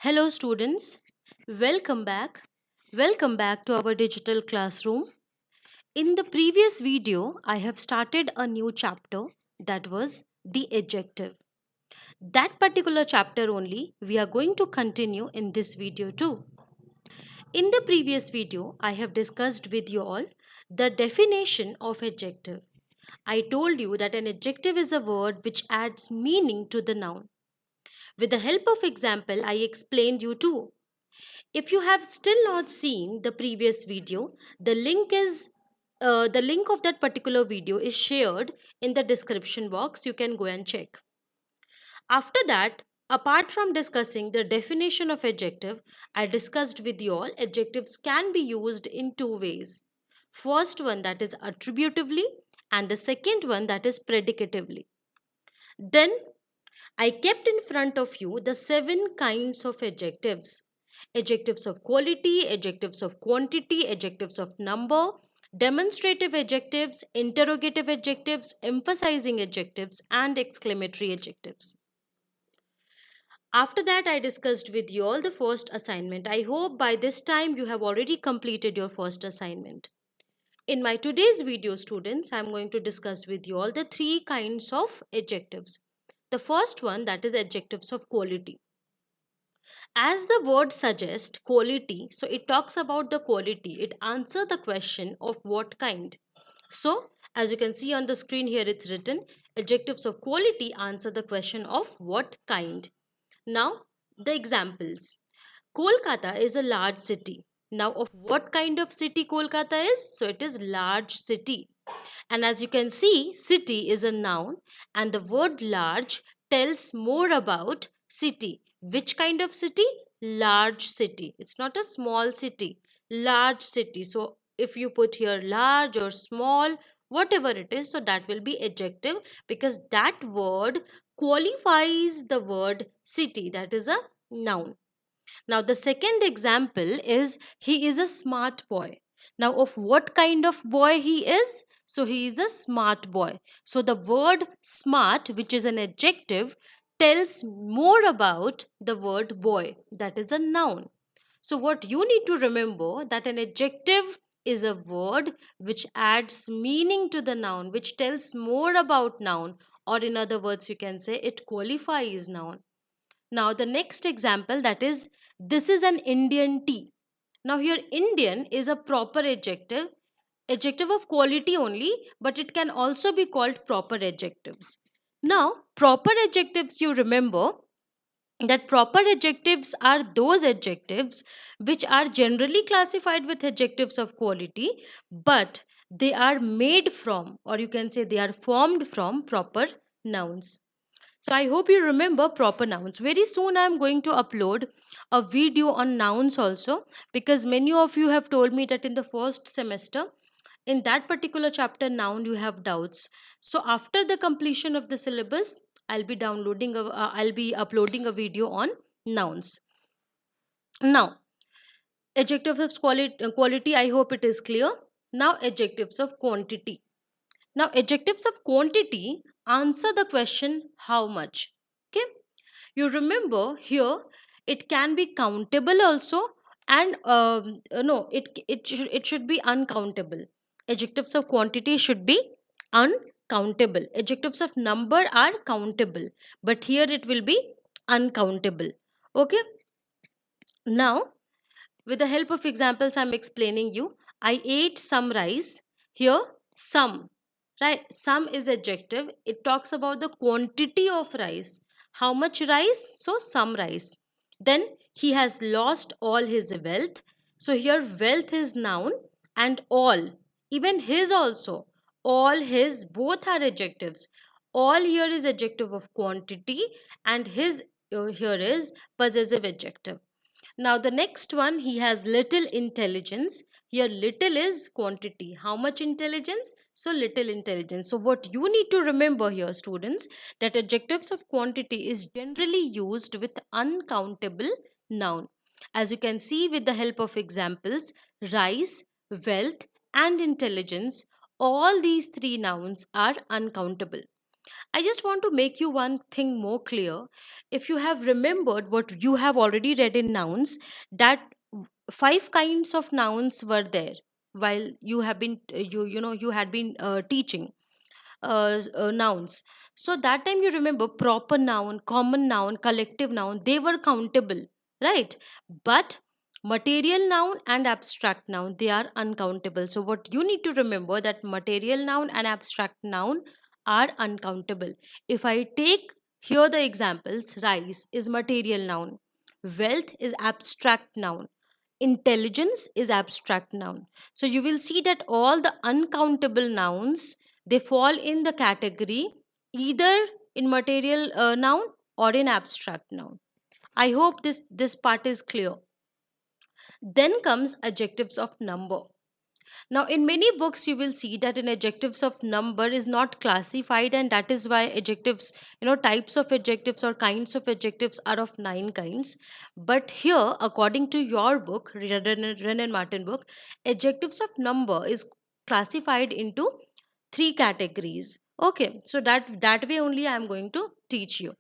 Hello, students. Welcome back. Welcome back to our digital classroom. In the previous video, I have started a new chapter that was the adjective. That particular chapter only we are going to continue in this video too. In the previous video, I have discussed with you all the definition of adjective. I told you that an adjective is a word which adds meaning to the noun. With the help of example, I explained you too. If you have still not seen the previous video, the link of that particular video is shared in the description box. You can go and check. After that, apart from discussing the definition of adjective, I discussed with you all adjectives can be used in two ways. First one, that is attributively, and the second one, that is predicatively. Then I kept in front of you the seven kinds of adjectives: adjectives of quality, adjectives of quantity, adjectives of number, demonstrative adjectives, interrogative adjectives, emphasizing adjectives, and exclamatory adjectives. After that, I discussed with you all the first assignment. I hope by this time you have already completed your first assignment. In my today's video, students, I am going to discuss with you all the three kinds of adjectives. The first one, that is adjectives of quality. As the word suggests, quality, so it talks about the quality. It answers the question of what kind. So, as you can see on the screen here, it's written adjectives of quality answer the question of what kind. Now, the examples. Kolkata is a large city. Now, of what kind of city Kolkata is? So, it is large city. And as you can see, city is a noun and the word large tells more about city. Which kind of city? Large city. It's not a small city. Large city. So if you put here large or small, whatever it is, so that will be adjective because that word qualifies the word city. That is a noun. Now, the second example is he is a smart boy. Now, of what kind of boy he is? So, he is a smart boy. So, the word smart, which is an adjective, tells more about the word boy. That is a noun. So, what you need to remember that an adjective is a word which adds meaning to the noun, which tells more about noun, or in other words, you can say it qualifies noun. Now, the next example, that is, this is an Indian tea. Now, here Indian is a proper adjective of quality only, but it can also be called proper adjectives. Now, proper adjectives, you remember that proper adjectives are those adjectives which are generally classified with adjectives of quality, but they are made from, or you can say they are formed from proper nouns. So I hope you remember proper nouns. Very soon I am going to upload a video on nouns also, because many of you have told me that in the first semester in that particular chapter noun you have doubts. So after the completion of the syllabus, I'll be uploading a video on nouns. Now, adjectives of quality, I hope it is clear. Now, adjectives of quantity. Now, adjectives of quantity answer the question how much. Okay, you remember here it can be countable also, and no, it should be uncountable. Adjectives of quantity should be uncountable. Adjectives of number are countable, but here it will be uncountable. Okay, now with the help of examples I'm explaining you. I ate some rice. Here some, right? Some is adjective. It talks about the quantity of rice. How much rice? So some rice. Then he has lost all his wealth. So here wealth is noun, and all, even his also. All his, both are adjectives. All here is adjective of quantity, and his here is possessive adjective. Now the next one, he has little intelligence. Here little is quantity. How much intelligence? So little intelligence. So what you need to remember here, students, that adjectives of quantity is generally used with uncountable noun. As you can see with the help of examples, rice, wealth and intelligence, all these three nouns are uncountable. I just want to make you one thing more clear. If you have remembered what you have already read in nouns, that five kinds of nouns were there while you have been you had been teaching nouns. So that time you remember proper noun, common noun, collective noun, they were countable, right? But material noun and abstract noun, they are uncountable. So what you need to remember, that material noun and abstract noun are uncountable. If I take here the examples, rice is material noun, wealth is abstract noun, intelligence is abstract noun. So you will see that all the uncountable nouns, they fall in the category either in material noun or in abstract noun. I hope this part is clear. Then comes adjectives of number. Now, in many books, you will see that an adjectives of number is not classified, and that is why adjectives, types of adjectives or kinds of adjectives are of nine kinds. But here, according to your book, Wren and Martin book, adjectives of number is classified into three categories. Okay, so that way only I am going to teach you.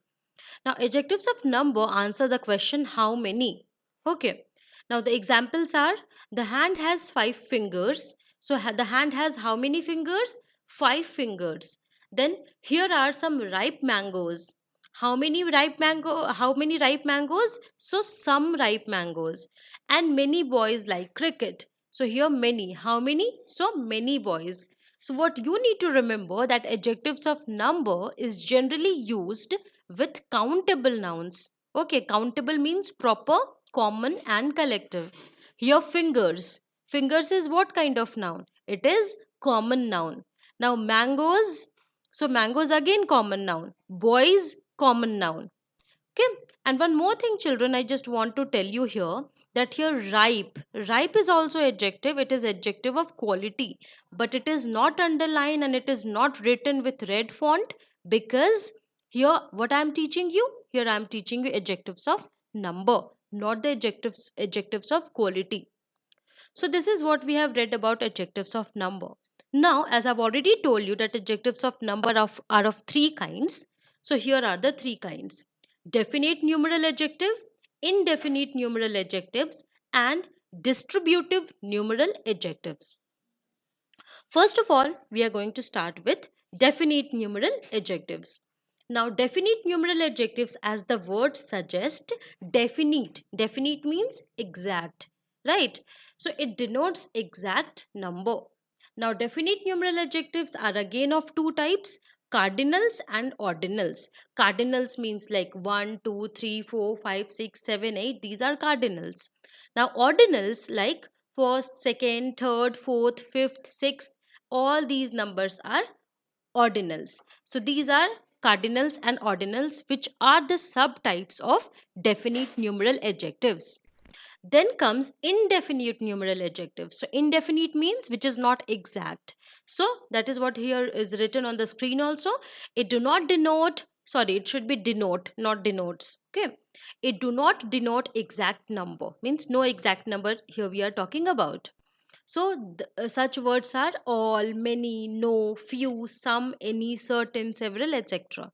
Now, adjectives of number answer the question how many. Okay. Now, the examples are the hand has five fingers. So, the hand has how many fingers? Five fingers. Then, here are some ripe mangoes. How many ripe mangoes? So, some ripe mangoes. And many boys like cricket. So, here many. How many? So, many boys. So, what you need to remember, that adjectives of number is generally used with countable nouns. Okay, countable means proper, common, and collective. Here, fingers. Fingers is what kind of noun? It is common noun. Now, mangoes. So, mangoes again common noun. Boys, common noun. Okay, and one more thing, children, I just want to tell you here, that here ripe. Ripe is also adjective. It is adjective of quality, but it is not underlined and it is not written with red font, because here what I am teaching you, here I am teaching you adjectives of number, not the adjectives of quality. So this is what we have read about adjectives of number. Now, as I've already told you that adjectives of number are of three kinds. So here are the three kinds: definite numeral adjective, indefinite numeral adjectives, and distributive numeral adjectives. First of all, we are going to start with definite numeral adjectives. Now, definite numeral adjectives, as the word suggests, definite. Definite means exact, right? So, it denotes exact number. Now, definite numeral adjectives are again of two types: cardinals and ordinals. Cardinals means like 1, 2, 3, 4, 5, 6, 7, 8. These are cardinals. Now, ordinals like first, second, third, fourth, fifth, sixth, all these numbers are ordinals. So these are cardinals and ordinals, which are the subtypes of definite numeral adjectives. Then comes indefinite numeral adjectives. So indefinite means which is not exact. So that is what here is written on the screen also. It do not denote, sorry, it should be denote, not denotes. Okay. It do not denote exact number. Means no exact number here we are talking about. So, such words are all, many, no, few, some, any, certain, several, etc.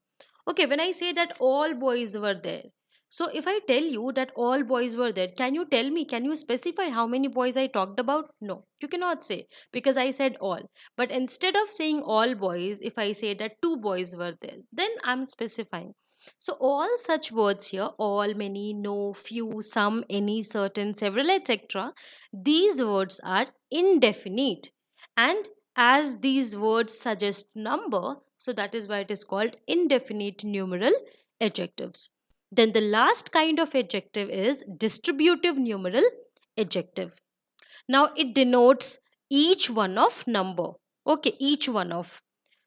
Okay, when I say that all boys were there, so if I tell you that all boys were there, can you tell me, can you specify how many boys I talked about? No, you cannot say, because I said all. But instead of saying all boys, if I say that two boys were there, then I'm specifying. So all such words here, all, many, no, few, some, any, certain, several, etc., these words are indefinite. And as these words suggest number, so that is why it is called indefinite numeral adjectives. Then the last kind of adjective is distributive numeral adjective. Now it denotes each one of number. Okay, each one of.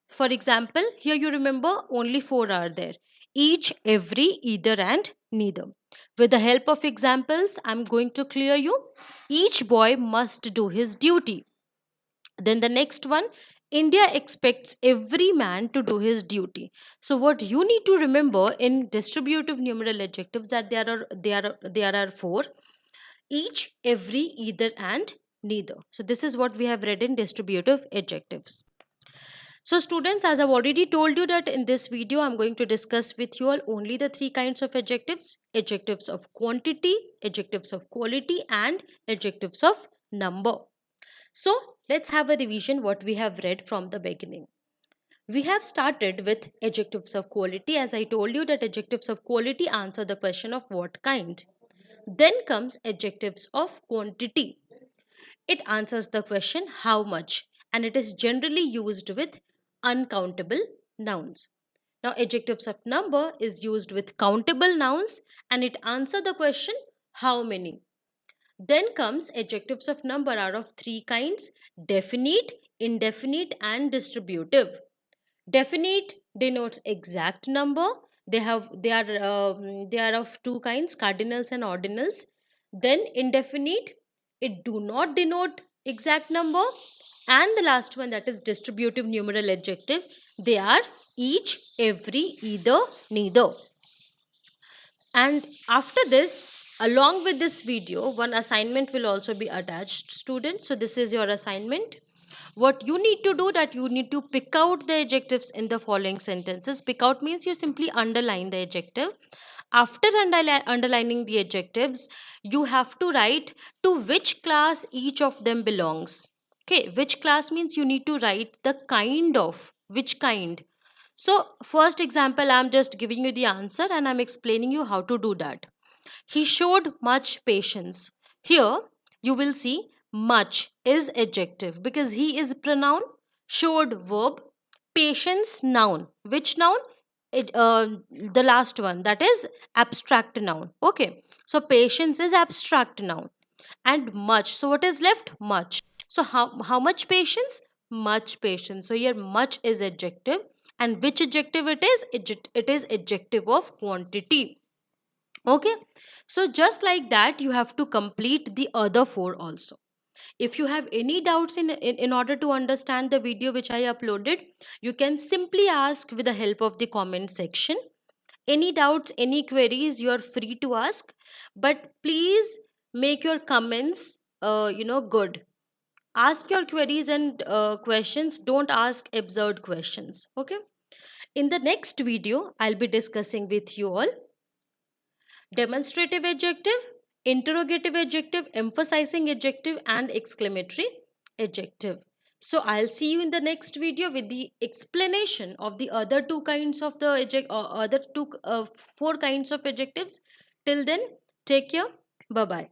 For example, here you remember only four are there: each, every, either, and neither. With the help of examples, I'm going to clear you. Each boy must do his duty. Then the next one, India expects every man to do his duty. So what you need to remember in distributive numeral adjectives, that there are four: each, every, either, and neither. So this is what we have read in distributive adjectives. So students, as I've already told you that in this video, I'm going to discuss with you all only the three kinds of adjectives. Adjectives of quantity, adjectives of quality, and adjectives of number. So let's have a revision what we have read from the beginning. We have started with adjectives of quality. As I told you that adjectives of quality answer the question of what kind. Then comes adjectives of quantity. It answers the question how much, and it is generally used with uncountable nouns. Now, adjectives of number is used with countable nouns and it answers the question how many. Then comes adjectives of number are of three kinds: definite, indefinite, and distributive. Definite denotes exact number. They are of two kinds, cardinals and ordinals. Then indefinite, it do not denote exact number. And the last one, that is distributive numeral adjective, they are each, every, either, neither. And after this, along with this video, one assignment will also be attached, students. So this is your assignment. What you need to do, that you need to pick out the adjectives in the following sentences. Pick out means you simply underline the adjective. After underlining the adjectives, you have to write to which class each of them belongs. Okay, which class means you need to write the kind of, which kind. So first example, I'm just giving you the answer and I'm explaining you how to do that. He showed much patience. Here you will see much is adjective because he is pronoun, showed verb, patience noun. Which noun? The last one, that is abstract noun. Okay, so patience is abstract noun and much. So what is left? Much. So how much patience? Much patience. So here much is adjective, and which adjective it is? It is adjective of quantity. Okay, so just like that you have to complete the other four also. If you have any doubts in order to understand the video which I uploaded, you can simply ask with the help of the comment section. Any doubts, any queries, you are free to ask, but please make your comments good. Ask your queries and questions, don't ask absurd questions. Okay, in the next video I'll be discussing with you all demonstrative adjective, interrogative adjective, emphasizing adjective, and exclamatory adjective. So I'll see you in the next video with the explanation of the other two kinds of the other two four kinds of adjectives. Till then, take care. Bye bye.